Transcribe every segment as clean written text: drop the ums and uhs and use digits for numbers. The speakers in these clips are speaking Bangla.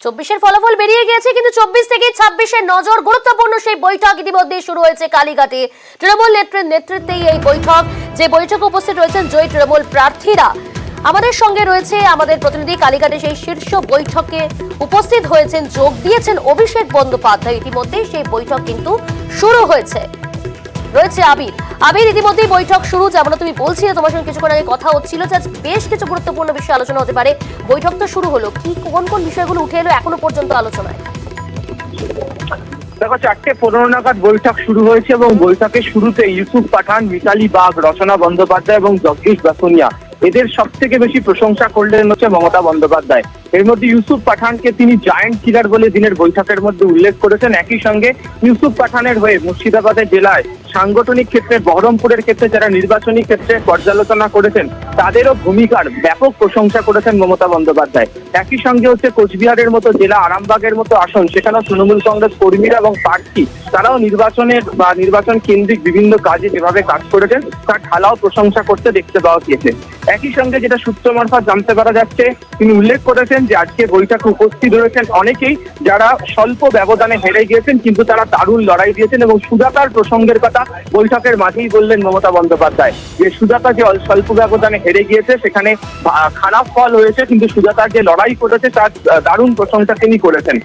24-এর ফলাফল বেরিয়ে গিয়েছে, কিন্তু 24 থেকে 26-এর নজর গুরুত্বপূর্ণ সেই বৈঠক ইতিমধ্যেই শুরু হয়েছে কালীঘাটে। তৃণমূল নেতৃত্বেই এই বৈঠক, যে বৈঠকে উপস্থিত রয়েছেন জয়ী তৃণমূল প্রার্থীরা। আমাদের সঙ্গে রয়েছে আমাদের প্রতিনিধি। কালীঘাটে সেই শীর্ষ বৈঠকে উপস্থিত হয়েছেন, যোগ দিয়েছেন অভিষেক বন্দ্যোপাধ্যায়। ইতিমধ্যেই সেই বৈঠক কিন্তু শুরু হয়েছে। রয়েছে আবির, ইতিমধ্যেই বৈঠক শুরু। যেমন তুমি বলছিলে, তোমার সঙ্গে কিছুক্ষণ আগে কথা হচ্ছিল যে বেশ কিছু গুরুত্বপূর্ণ বিষয় আলোচনা হতে পারে। বৈঠক তো শুরু হলো, কোন কোন বিষয়গুলো উঠে এলো এখনো পর্যন্ত আলোচনায়? দেখো, 4:15 নাগাদ বৈঠক শুরু হয়েছে এবং বৈঠকের শুরুতে ইউসুফ পাঠান, মিতালি বাগ, রচনা বন্দ্যোপাধ্যায় এবং জগদীশ বাসুনিয়া এদের সব থেকে বেশি প্রশংসা করলেন হচ্ছে মমতা বন্দ্যোপাধ্যায়। এর মধ্যে ইউসুফ পাঠানকে তিনি জায়ান্ট কিলার বলে দিনের বৈঠকের মধ্যে উল্লেখ করেছেন। একই সঙ্গে ইউসুফ পাঠানের হয়ে মুর্শিদাবাদের জেলায় সাংগঠনিক ক্ষেত্রে, বহরমপুরের ক্ষেত্রে যারা নির্বাচনী ক্ষেত্রে পর্যালোচনা করেছেন তাদেরও ভূমিকার ব্যাপক প্রশংসা করেছেন মমতা বন্দ্যোপাধ্যায়। একই সঙ্গে হচ্ছে কোচবিহারের মতো জেলা, আরামবাগের মতো আসন, সেখানেও তৃণমূল কংগ্রেস কর্মীরা এবং প্রার্থী তারাও নির্বাচন কেন্দ্রিক বিভিন্ন কাজে যেভাবে কাজ করেছেন তার ঢালাও প্রশংসা করতে দেখতে পাওয়া গিয়েছে। একই সঙ্গে যেটা সূত্র মারফত জানতে পারা যাচ্ছে, তিনি উল্লেখ করেছেন যে আজকে বৈঠকে উপস্থিত রয়েছেন অনেকেই যারা স্বল্প ব্যবধানে হেরে গিয়েছেন, কিন্তু তারা দারুণ লড়াই দিয়েছেন। এবং সুজাতার প্রসঙ্গের কথা বৈঠকের মাঝেই বললেন মমতা বন্দ্যোপাধ্যায় যে সুজাতা যে স্বল্প ব্যবধানে হেরে গিয়েছে সেখানে খারাপ ফল হয়েছে, কিন্তু সুজাতার যে লড়াই করেছে তার দারুণ প্রশংসা তিনি করেছেন।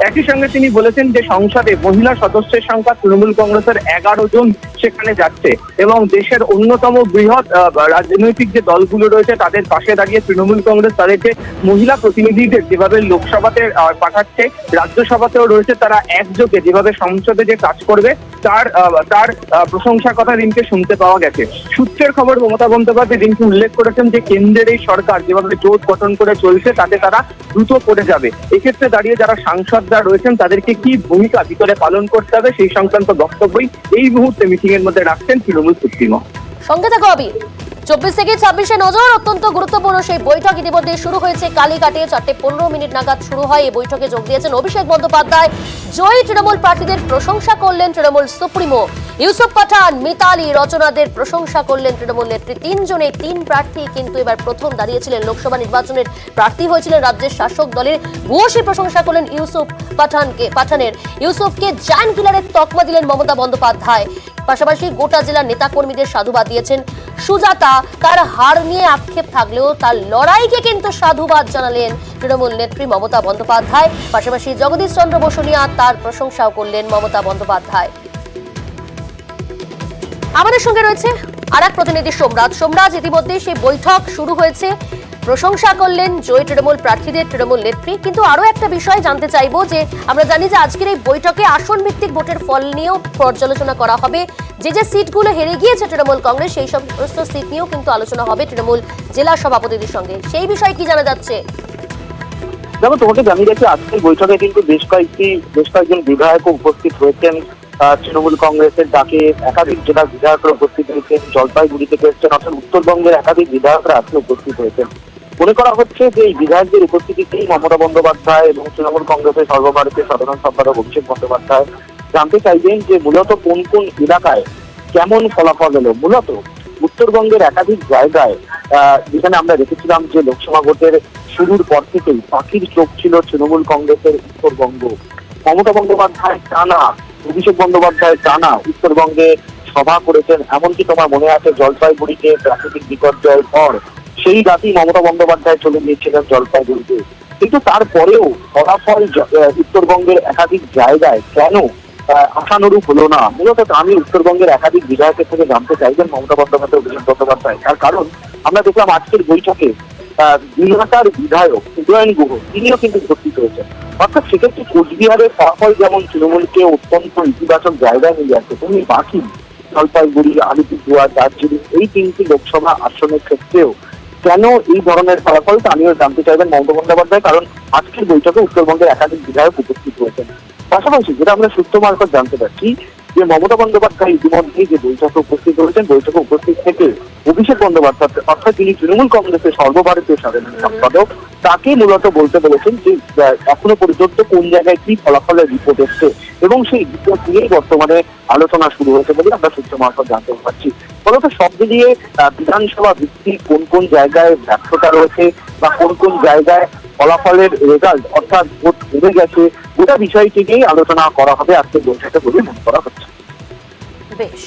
একই সঙ্গে তিনি বলেছেন যে সংসদে মহিলা সদস্যের সংখ্যা তৃণমূল কংগ্রেসের 11 জন সেখানে যাচ্ছে এবং দেশের অন্যতম বৃহৎ রাজনৈতিক যে দলগুলো রয়েছে তাদের পাশে দাঁড়িয়ে তৃণমূল কংগ্রেস তাদের যে মহিলা প্রতিনিধিদের যেভাবে লোকসভাতে পাঠাচ্ছে, রাজ্যসভাতেও রয়েছে তারা একযোগে যেভাবে সংসদে যে কাজ করবে তার প্রশংসার কথা দিনকে শুনতে পাওয়া গেছে। সূত্রের খবর, মমতা বন্দ্যোপাধ্যায় দিনকে উল্লেখ করেছেন যে কেন্দ্রের এই সরকার যেভাবে জোট গঠন করে চলছে তাতে তারা দ্রুত করে যাবে। এক্ষেত্রে দাঁড়িয়ে যারা সাংসদরা রয়েছেন তাদেরকে কি ভূমিকা ভিতরে পালন করতে হবে সেই সংক্রান্ত বক্তব্যই এই মুহূর্তে মিটিং এর মধ্যে রাখছেন তৃণমূল সুপ্রিমো। সঙ্গে থাকো আবির। 24 থেকে 26-এ নজর, অত্যন্ত গুরুত্বপূর্ণ সেই বৈঠক ইতিমধ্যে শুরু হয়েছে কালীঘাটে। 4:15 নাগাদ শুরু হয়। এই বৈঠকে যোগ দিয়েছেন অভিষেক বন্দ্যোপাধ্যায়। জয়ী তৃণমূল প্রার্থীদের প্রশংসা করলেন তৃণমূল সুপ্রিমো। ইউসুফ পাঠান, মিতালি, রচনাদের প্রশংসা করলেন তৃণমূল নেত্রী। তিন প্রার্থী কিন্তু এবার প্রথম দাঁড়িয়েছিলেন, লোকসভা নির্বাচনের প্রার্থী হয়েছিলেন রাজ্যের শাসক দলের। ভূয়সী প্রশংসা করলেন ইউসুফকে জায়ান্ট কিলারের তকমা দিলেন মমতা বন্দ্যোপাধ্যায়। পাশাপাশি গোটা জেলার নেতাকর্মীদের সাধুবাদ দিয়েছেন। সুজাতা তার হার নিয়ে আক্ষেপ থাকলেও তার লড়াইকে কিন্তু সাধুবাদ জানালেন তৃণমূল নেত্রী মমতা বন্দ্যোপাধ্যায়। পাশাপাশি জগদীশ চন্দ্র বসুনিয়া তার প্রশংসাও করলেন মমতা বন্দ্যোপাধ্যায়। আমাদের সঙ্গে রয়েছে আর এক প্রতিনিধি সোমরাজ। ইতিমধ্যে সেই বৈঠক শুরু হয়েছে, প্রশংসা করলেন জয়ী তৃণমূল প্রার্থীদের তৃণমূল নেত্রী। কিন্তু আরো একটা বিষয় জানতে চাইবো যে আমরা জানি যে আজকের এই বৈঠকে আসন ভিত্তিক ভোটের ফল নিয়েও পর্যালোচনা করা হবে। যে সিটগুলো হেরে গিয়েছে তৃণমূল কংগ্রেস সেই সমস্ত সিট নিয়েও কিন্তু আলোচনা হবে তৃণমূল জেলা সভাপতিদের সঙ্গে। সেই বিষয়ে কি জানা যাচ্ছে? দেখো, তোমাকে জানিয়ে রাখি আজকের বৈঠকে কিন্তু বেশ কয়েকজন বিধায়ক উপস্থিত হয়েছেন। তৃণমূল কংগ্রেসের ডাকে একাধিক জেলার বিধায়করা উপস্থিত হয়েছেন। জলপাইগুড়ি থেকে এসেছেন, অর্থাৎ উত্তরবঙ্গের একাধিক বিধায়করা আজকে উপস্থিত হয়েছেন। মনে করা হচ্ছে যে এই বিধায়কদের উপস্থিতিতেই মমতা বন্দ্যোপাধ্যায় এবং তৃণমূল কংগ্রেসের সর্বভারতীয় সাধারণ সম্পাদক অভিষেক বন্দ্যোপাধ্যায় জানতে চাইবেন যে মূলত কোন কোন এলাকায় কেমন ফলাফল এলো। মূলত উত্তরবঙ্গের একাধিক জায়গায় যেখানে আমরা দেখেছিলাম যে লোকসভা ভোটের শুরুর পর থেকেই পাখির চোখ ছিল তৃণমূল কংগ্রেসের উত্তরবঙ্গ। মমতা বন্দ্যোপাধ্যায় টানা, অভিষেক বন্দ্যোপাধ্যায় টানা উত্তরবঙ্গে সভা করেছেন। এমনকি তোমার মনে আছে জলপাইগুড়িতে প্রাকৃতিক বিপর্যয়ের পর সেই রাতেই মমতা বন্দ্যোপাধ্যায় চলে গিয়েছিলেন জলপাইগুড়িতে। কিন্তু তারপরেও ফলাফল উত্তরবঙ্গের একাধিক জায়গায় কেন আশানুরূপ হলো না, মূলত আমি উত্তরবঙ্গের একাধিক বিধায়কের থেকে জানতে চাইবেন মমতা বন্দ্যোপাধ্যায়, অভিষেক বন্দ্যোপাধ্যায়। তার কারণ আমরা দেখলাম আজকের বৈঠকে দিনহাটার বিধায়ক উদয়ন গুহ তিনিও কিন্তু উপস্থিত হয়েছেন। অর্থাৎ সেক্ষেত্রে কোচবিহারের ফলাফল যেমন তৃণমূলকে অত্যন্ত ইতিবাচক জায়গায় নিয়ে যাচ্ছে, তুমি বাকি জলপাইগুড়ি, আলিপুরদুয়ার, দার্জিলিং এই 3টি লোকসভা আসনের ক্ষেত্রেও কেন এই ধরনের ফলাফল আমিও জানতে চাইবেন মমতা বন্দ্যোপাধ্যায়। কারণ আজকের বৈঠকে উত্তরবঙ্গের একাধিক বিধায়ক উপস্থিত হয়েছেন। পাশাপাশি যেটা আমরা সূত্র মারফত জানতে পারছি যে মমতা বন্দ্যোপাধ্যায় ইতিমধ্যেই যে বৈঠকে উপস্থিত হয়েছেন, বৈঠকে উপস্থিত থেকে অভিষেক বন্দ্যোপাধ্যায় অর্থাৎ তিনি তৃণমূল কংগ্রেসের সর্বভারতীয় সাধারণ সম্পাদক তাকে মূলত বলতে বলেছেন যে এখনো পর্যন্ত কোন জায়গায় কি ফলাফলের রিপোর্ট এসছে এবং সেই রিপোর্ট নিয়েই বর্তমানে আলোচনা শুরু হয়েছে বলে আমরা সূত্র মারফত জানতে পারছি। ফলত সব মিলিয়ে বিধানসভা ভিত্তিক কোন কোন জায়গায় ব্যর্থতা রয়েছে বা কোন কোন জায়গায় ফলাফলের রেজাল্ট অর্থাৎ ভোট উঠে গেছে, গোটা বিষয়টি নিয়েই আলোচনা করা হবে আজকের বৈঠকে বলে মনে করা হচ্ছে। বেশ।